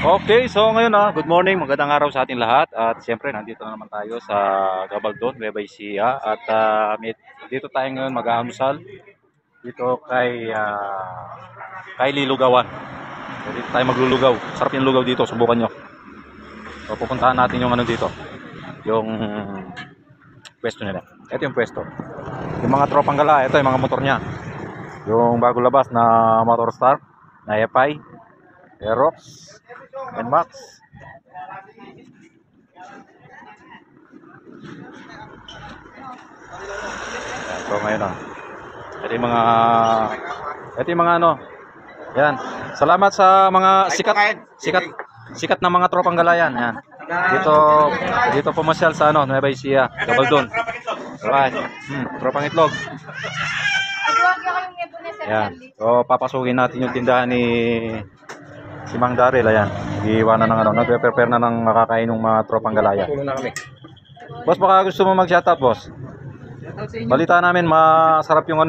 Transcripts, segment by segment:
Okay, so ngayon good morning, magandang araw sa ating lahat. At siyempre, nandito na naman tayo sa Gabaldon, Nueva Ecija. At dito tayo ngayon mag-aamusal dito kay Lilugawan. So, dito tayo maglulugaw. Sarap yung lugaw dito, subukan nyo. So pupuntahan natin yung ano dito, yung pwesto nila. Ito yung pwesto. Yung mga tropang gala, ito yung mga motor niya. Yung bago labas na Motor Star, na EPI, Aerox, NMAX. So ngayon ito yung mga ano. Yan. Salamat sa mga sikat na mga tropang galayan. Yan. Dito pumasyal sa Nueva Ecija, Gabaldon. Alright. Tropang itlog. Yan. So papasukin natin yung tindahan ni si Mang Daryl. Ayan. Iiwanan ng nagpe-prepare na ng makakain ng mga tropang galayan. Boss, baka gusto mo mag-shoutout, boss? Balita namin masarap yung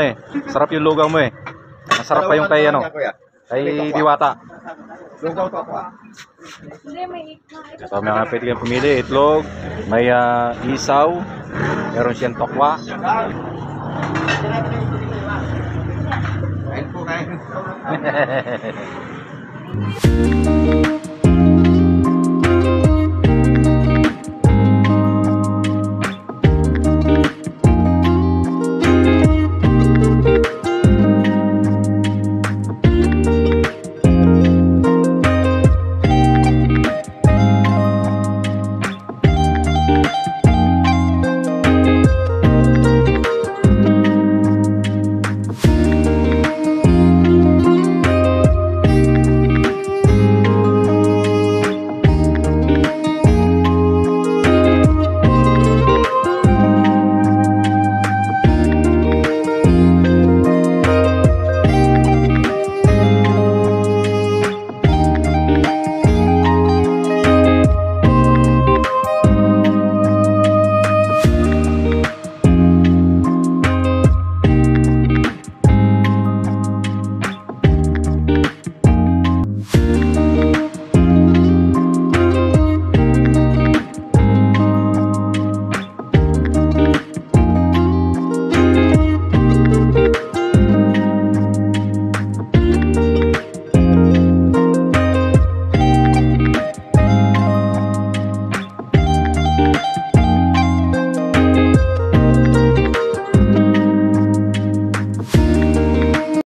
sarap yung lugaw mo eh. Masarap pa yung kay kay Diwata. Lugaw to ako. So may pwede kang pumili, itlog, may isaw, meron siyang tokwa. Kain po, kain.